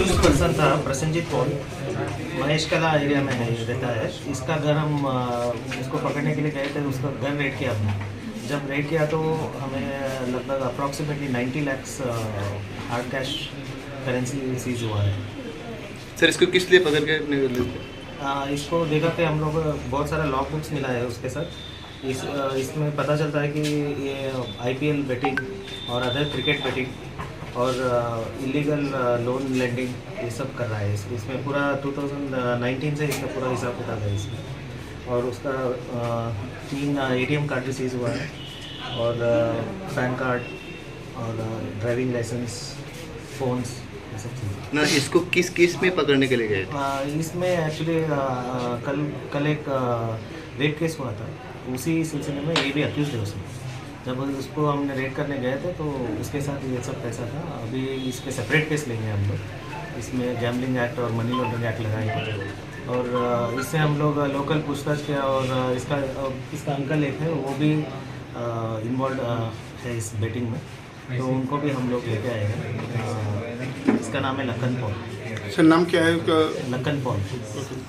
Accused person था Prasannajit Paul, Mahesh कला area में है ये रहता है। इसका घर हम इसको पकड़ने के लिए गए थे, उसका घर रेड किया हमने। जब रेड किया तो हमें लगभग approximately 90 lakhs hard cash currency seize हुआ है। सर इसको किस लिए पकड़ के अपने इसको देखा कि हम लोग बहुत सारा लॉग बुक्स मिला है उसके साथ। इसमें पता चलता है कि ये IPL बेटिंग और अदर क्रिकेट बेटिंग और इलीगल लोन लेंडिंग ये सब कर रहा है। इसमें पूरा 2019 से इसका पूरा हिसाब किताब है इसमें। और उसका 3 ATM कार्ड भी सीज हुआ है और पैन कार्ड और ड्राइविंग लाइसेंस, फ़ोन्स, ये सब चीज़ें। ना इसको किस केस में पकड़ने के लिए गए थे? इसमें एक्चुअली कल एक रेप केस हुआ था, उसी सिलसिले में ये भी अक्यूज है उसमें। जब उसको हमने रेड करने गए थे तो उसके साथ ये सब पैसा था। अभी इसके सेपरेट केस लेंगे हम लोग। इसमें गैम्बलिंग एक्ट और मनी लॉन्ड्रिंग एक्ट लगाएंगे और इससे हम लोग लोकल पूछताछ किया और इसका अंकल एक है, वो भी इन्वॉल्व है इस बेटिंग में, तो उनको भी हम लोग लेके आए हैं। इसका नाम है लखन पॉल। सर नाम क्या है उसका? लखन पॉल,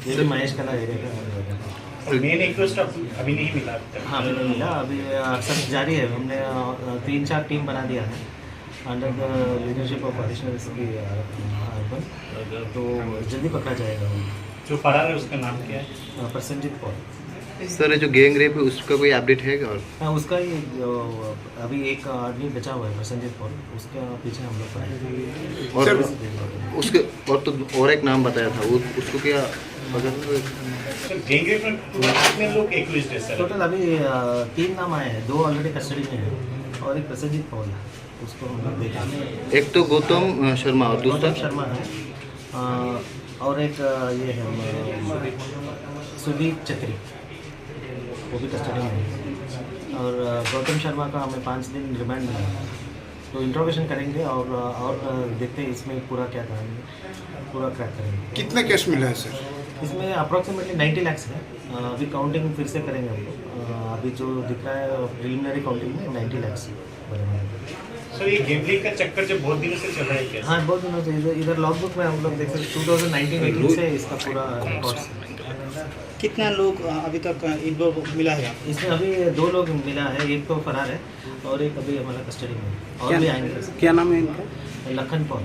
ये भी महेश कला एरिया का। मेन एक्यूज्ड अभी नहीं मिला? हाँ अभी नहीं मिला, अभी सर्च जारी है। हमने 3-4 टीम बना दिया है under the leadership of additional SP urban, तो जल्दी पकड़ा जाएगा वो। जो फरार है उसका नाम क्या है? प्रसन्नजीत पॉल। सर जो गैंग रेप है उसका कोई अपडेट है क्या? और हाँ उसका ही अभी एक आदमी बचा हुआ है प्रसन्नजीत पॉल, उसका पीछे हम लोग पड़े। और उसके और तो और एक नाम बताया था, वो उसको क्या गैंग रेप में कितने लोग एक्यूज्ड है सर? टोटल अभी 3 नाम आए हैं, 2 ऑलरेडी कस्टडी में है और एक प्रसन्नजीत पॉल है, उसको हम लोग देखेंगे। एक तो गौतम शर्मा और दूसरा गौतम शर्मा है और एक ये है सुदीप चक्री, वो भी कस्टडी में है। और गौतम शर्मा का हमें 5 दिन रिमांड मिला है, तो इंट्रोगेशन करेंगे और देखते हैं इसमें पूरा क्या करेंगे, पूरा क्रैक करेंगे। कितना कैश मिला है सर? इसमें अप्रॉक्सीमेटली 90 lakhs है। अभी काउंटिंग फिर से करेंगे हम लोग। अभी जो दिख रहा है प्रिलिमिनरी काउंटिंग में 90 lakhs बनेंगे। सर ये गैम्बलिंग का चक्कर जब बहुत दिनों से चल रहा है क्या? हाँ बहुत दिनों से इधर लॉग बुक में हम लोग देख सकते 2019-18 से इसका पूरा रिकॉर्ड्स। कितना लोग अभी तक इन्वॉल्व मिला है? इसमें अभी 2 लोग मिला है, एक तो फरार है और एक अभी हमारा कस्टडी में है और भी आएंगे। क्या नाम है इनका? लखन पॉल।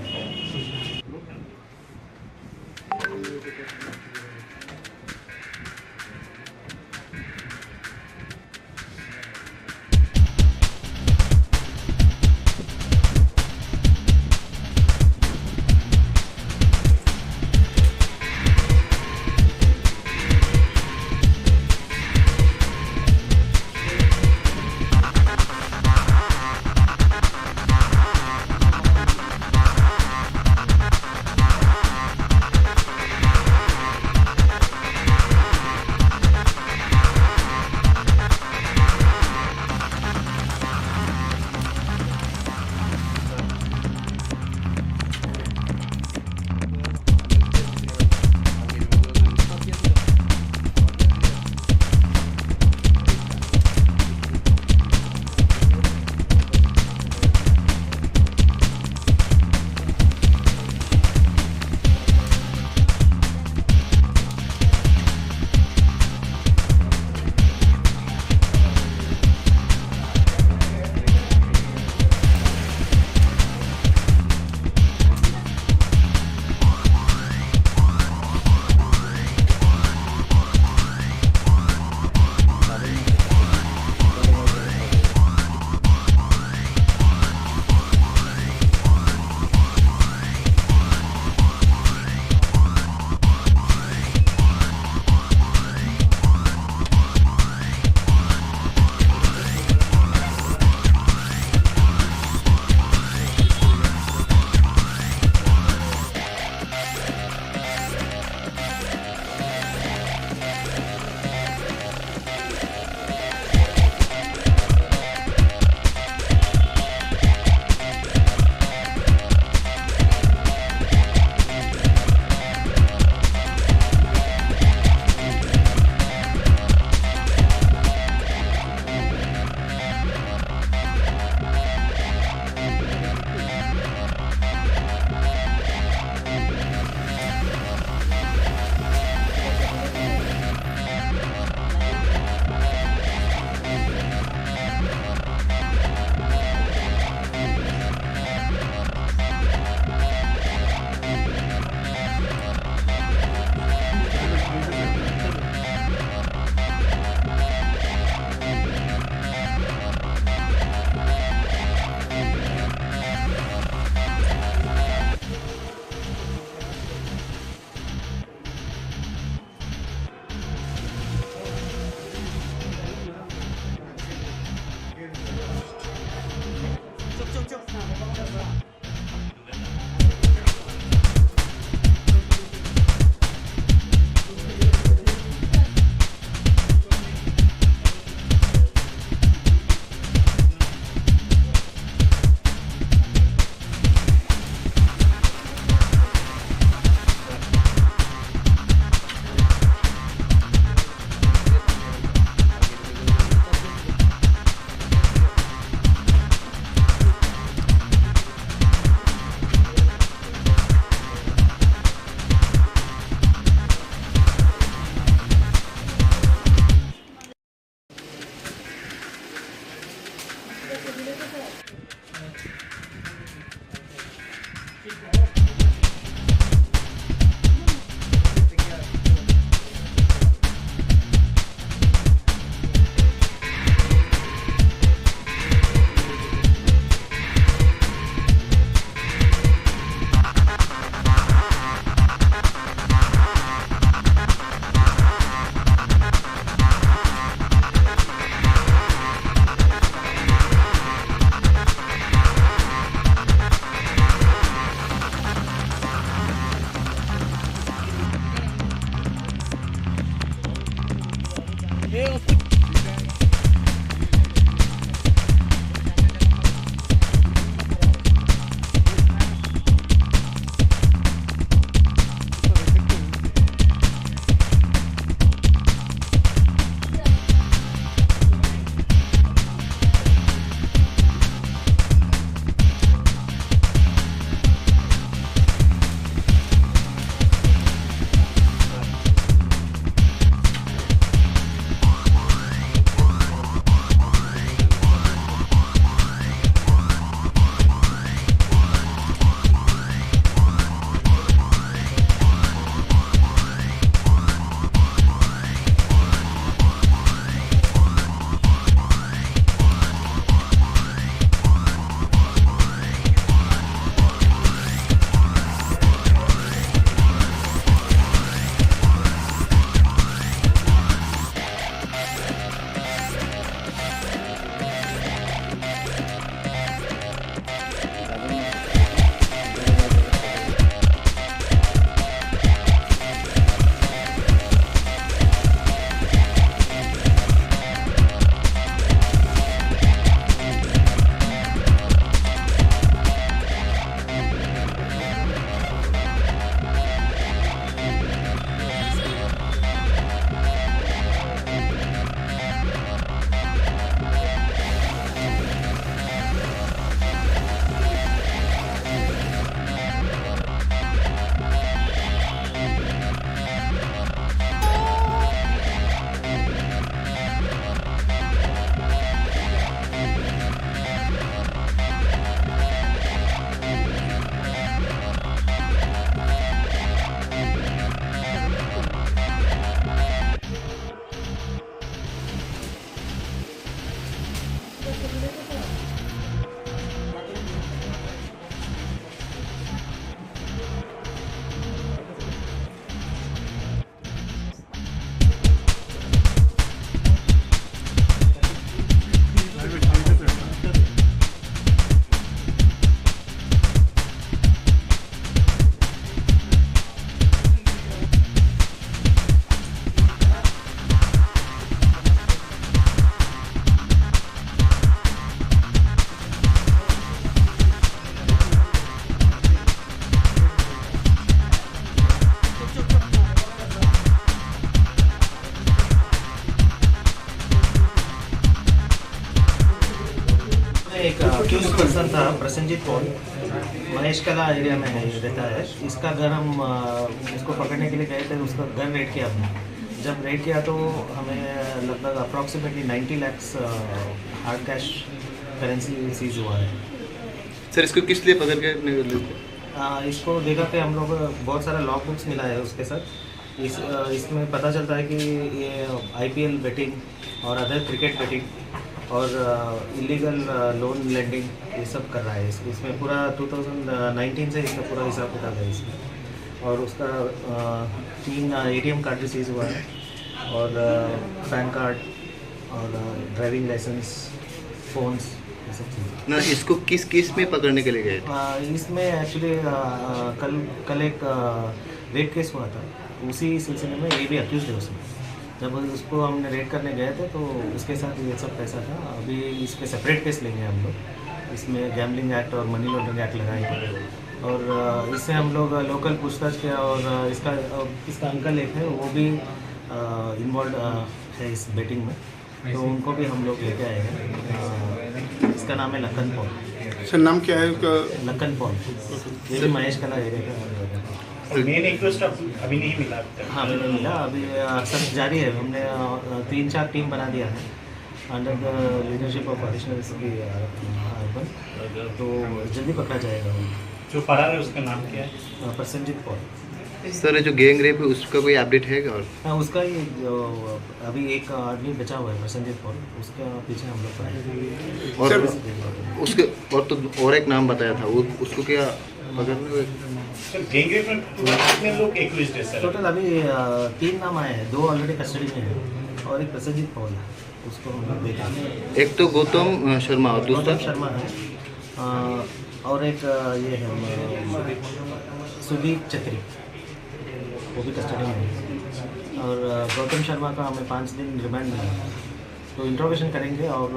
एक अक्यूज पर्सन था प्रसन्नजीत कौर, महेश कला एरिया में रहता है। इसका घर हम इसको पकड़ने के लिए गए थे, उसका घर रेड किया हमने। जब रेड किया तो हमें लगभग approximately 90 lakhs hard cash currency seize हुआ है। सर इसको किस लिए पकड़ के अपने इसको देखा कि हम लोग बहुत सारा लॉग बुक्स मिला है उसके साथ। इसमें पता चलता है कि ये IPL बेटिंग और अदर क्रिकेट बेटिंग और इलीगल लोन लेंडिंग ये सब कर रहा है। इसमें पूरा 2019 से इसका पूरा हिसाब किताब है इसमें। और उसका 3 ATM कार्ड भी सीज हुआ है और पैन कार्ड और ड्राइविंग लाइसेंस, फ़ोन्स, ये सब चीज़। ना इसको किस किस में पकड़ने के लिए गए थे? इसमें एक्चुअली कल एक रेड केस हुआ था, उसी सिलसिले में ये भी अक्यूज है उसमें। जब उसको हमने रेड करने गए थे तो उसके साथ ये सब पैसा था। अभी इस पे सेपरेट केस लेंगे हम लोग। इसमें गैम्बलिंग एक्ट और मनी लॉन्ड्रिंग एक्ट लगाएंगे और इससे हम लोग लोकल पूछताछ किया और इसका अंकल एक है, वो भी इन्वॉल्व है इस बेटिंग में, तो उनको भी हम लोग लेके आए हैं। इसका नाम है लखन पॉल। सर नाम क्या है उसका? लखन पॉल, ये भी महेश कला एरिया का। मेन इंटरेस्ट अभी नहीं मिला अब तक। हाँ, अभी नहीं मिला। अभी सर्च जारी है। हमने 3-4 टीम बना दिया है under the leadership of additional SP urban, तो जल्दी पकड़ा जाएगा वो। जो फरार है उसका नाम क्या है? प्रसन्नजीत पॉल। सर जो गैंग रेप है उसका कोई अपडेट है क्या? और हाँ, उसका ही अभी एक आदमी बचा हुआ है प्रसन्नजीत पॉल, उसका पीछे हम लोग पड़े। और उसके और एक नाम बताया था वो, उसको क्या पकड़ने? सर गैंगरेप में कितने लोग एक्यूज्ड है सर? टोटल अभी 3 नाम आए हैं, 2 ऑलरेडी कस्टडी में है और एक प्रसन्नजीत पॉल है, उसको हम लोग देखा। एक तो गौतम शर्मा और दूसरा गौतम शर्मा है और एक ये है सुदीप चक्री, वो भी कस्टडी में है। और गौतम शर्मा का हमें 5 दिन रिमांड मिला है, तो इंट्रोगेशन करेंगे और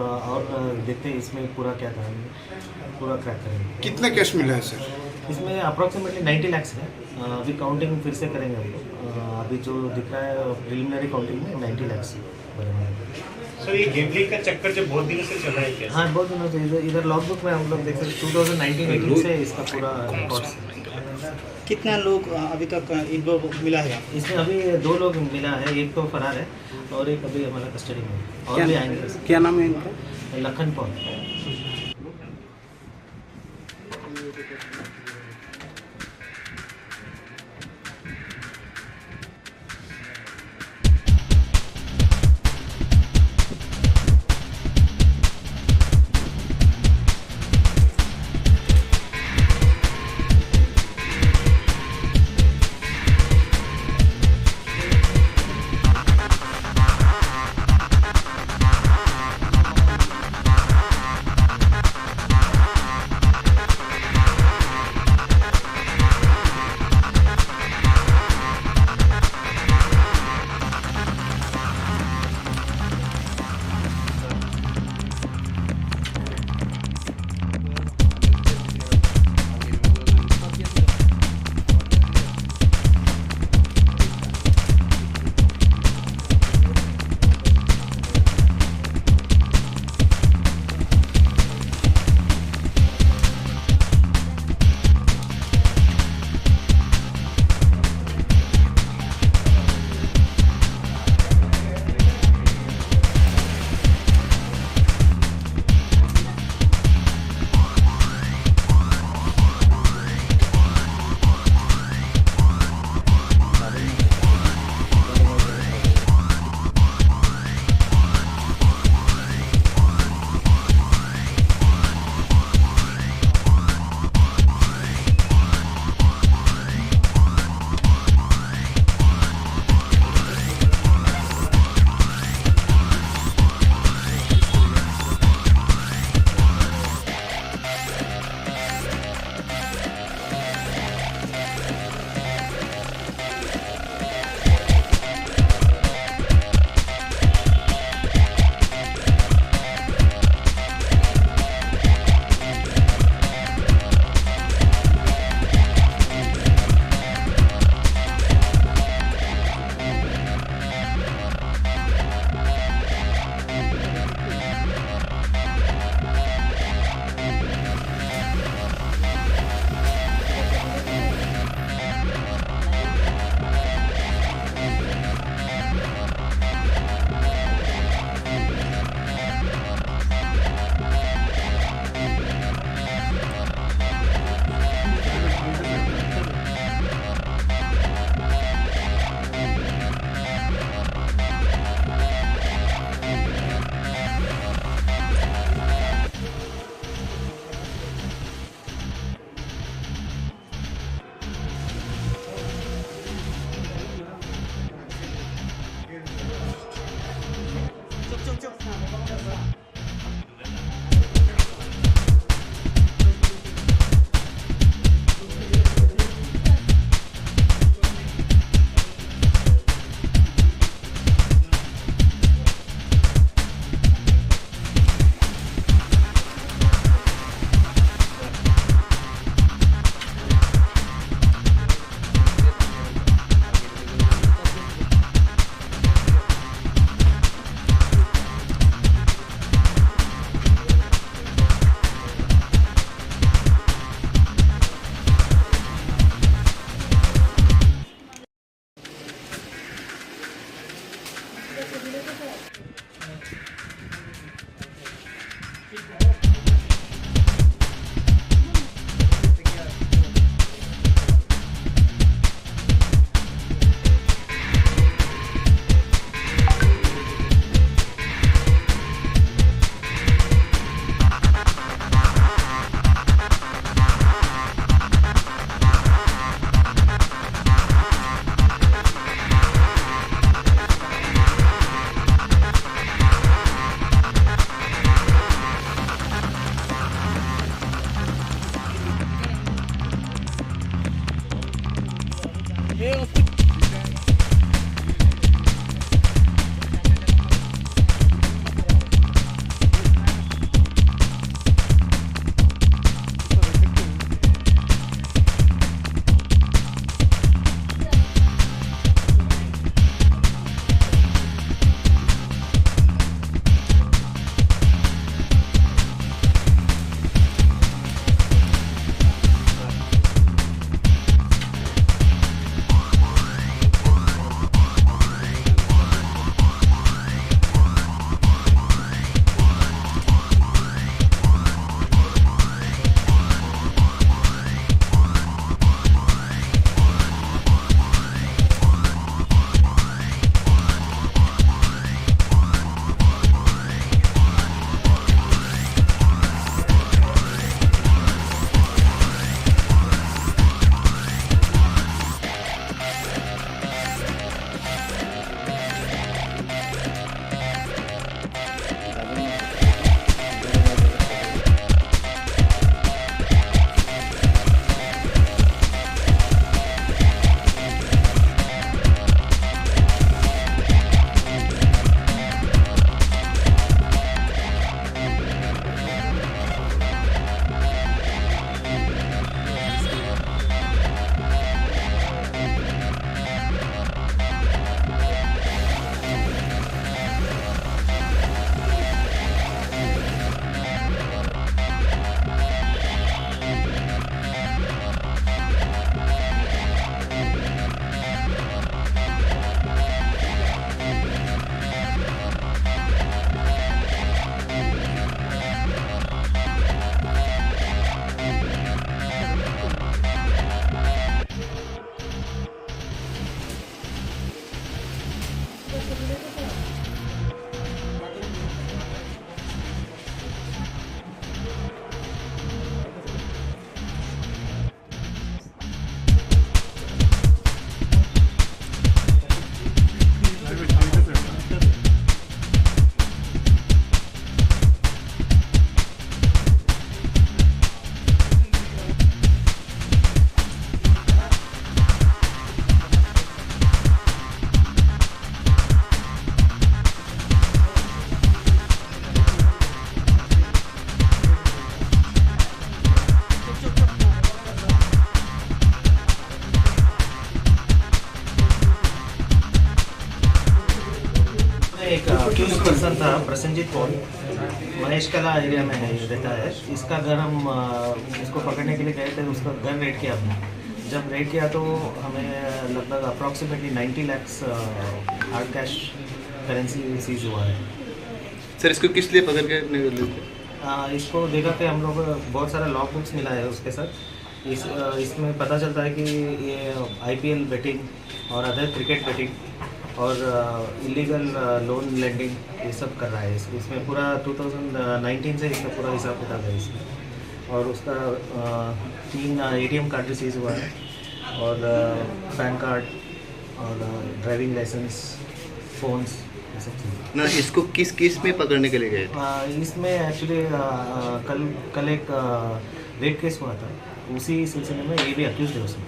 देखते हैं इसमें पूरा क्या था, पूरा क्रैक करेंगे। कितना कैश मिला है सर? इसमें अप्रॉक्सीमेटली 90 लाख है। अभी काउंटिंग फिर से करेंगे हम लोग। अभी जो दिख रहा है प्रिलिमिनरी काउंटिंग में 90 लाख बनेंगे। सर ये गैम्बलिंग का चक्कर जो बहुत दिनों से चल रहा है क्या? हाँ, बहुत दिनों से। इधर लॉगबुक में हम लोग देख सकते 2019-18 से इसका पूरा रिकॉर्ड्स। कितना लोग अभी तक इन्वॉल्व मिला है? इसमें अभी 2 लोग मिला है, एक तो फरार है और एक अभी हमारा कस्टडी में है। और भी आएंगे। क्या नाम है इनका? लखन पॉल। प्रसन्नजीत पॉल महेश कला एरिया में है, रहता है। इसका घर हम उसको पकड़ने के लिए गए थे, उसका घर रेड किया हमने। जब रेड किया तो हमें लगभग approximately 90 lakhs hard cash currency seize हुआ है। सर इसको किस लिए पकड़ के निकले थे? इसको देखा कि हम लोग बहुत सारा लॉग बुक्स मिला है उसके साथ। इसमें पता चलता है कि ये IPL बेटिंग और अदर क्रिकेट बेटिंग और इलीगल लोन लेंडिंग ये सब कर रहा है। इसमें पूरा 2019 से इसका पूरा हिसाब किताब है इसमें। और उसका 3 ATM कार्ड सीज हुआ है और पैन कार्ड और ड्राइविंग लाइसेंस, फ़ोन्स, ये सब चीज़ें। ना इसको किस केस में पकड़ने के लिए गए थे? इसमें एक्चुअली कल एक रेप केस हुआ था, उसी सिलसिले में ये भी अक्यूज है उसमें।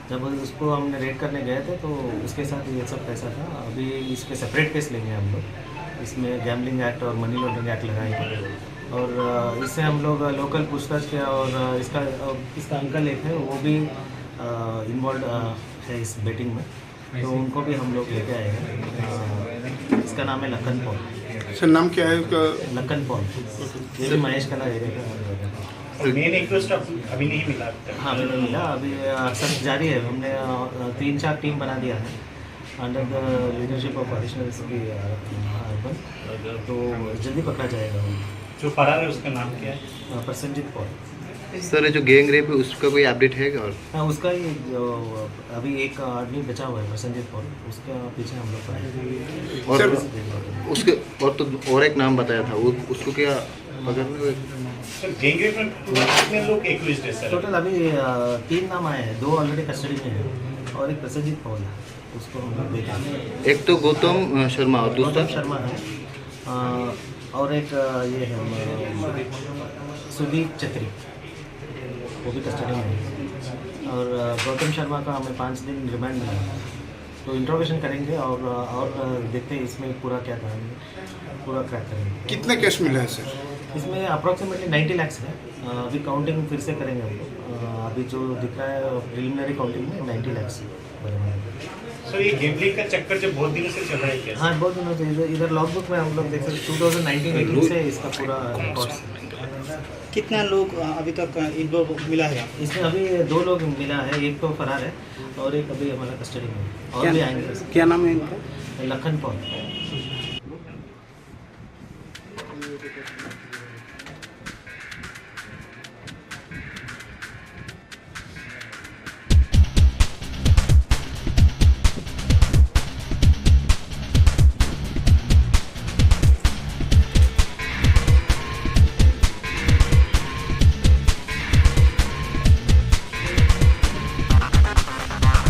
जब उसको हमने रेड करने गए थे तो उसके साथ ये सब पैसा था। अभी इसके सेपरेट केस लेंगे हम लोग। इसमें गैम्बलिंग एक्ट और मनी लॉन्ड्रिंग एक्ट लगाएंगे और इससे हम लोग लोकल पूछताछ किया और इसका अंकल एक है, वो भी इन्वॉल्व है इस बेटिंग में, तो उनको भी हम लोग लेके आए हैं। इसका नाम है लखन पॉल। सर नाम क्या है उसका? लखन पॉल, ये भी महेश कला एरिया का। मेन एक्यूज्ड अभी नहीं मिला अब तक। हाँ, अभी नहीं मिला। अभी सर्च जारी है। हमने 3-4 टीम बना दिया है under the leadership of additional SP urban, तो जल्दी पकड़ा जाएगा। जो फरार है उसका नाम क्या है? प्रसन्नजीत पॉल। सर जो गैंग रेप है उसका कोई अपडेट है क्या? और हाँ, उसका ही जो अभी एक आदमी बचा हुआ है प्रसन्नजीत पॉल, उसका पीछे हम लोग पड़े। और उसके और तो और एक नाम बताया था, वो उसको क्या पकड़ने हुए? सर गैंगरेप में कितने लोग एक्यूज्ड है सर? टोटल अभी 3 नाम आए हैं, 2 ऑलरेडी कस्टडी में है और एक प्रसन्नजीत पॉल है, उसको हम लोग देखेंगे। एक तो गौतम शर्मा और दूसरा गौतम शर्मा है और एक ये है सुदीप छत्री, वो भी कस्टडी में है। और गौतम शर्मा का हमें 5 दिन रिमांड मिला है, तो इंट्रोगेशन करेंगे और देखते हैं इसमें पूरा क्या करेंगे, पूरा क्रैक करेंगे। कितना कैश मिला है सर? इसमें अप्रॉक्सीमेटली 90 lakhs है। अभी काउंटिंग फिर से करेंगे हम लोग। अभी जो दिख रहा है प्रिलिमिनरी काउंटिंग में 90 lakhs सर ये गैम्बलिंग का चक्कर जो बहुत दिनों से चल रहा है क्या? हाँ, बहुत दिनों से इधर लॉग बुक में हम लोग देख सकते 2019-18 से इसका पूरा रिकॉर्ड्स। कितना लोग अभी तक इन्वॉल्व मिला है? इसमें अभी 2 लोग मिला है, एक तो फरार है और एक अभी हमारा कस्टडी में है और भी आएंगे। क्या नाम है इनका? लखन पॉल।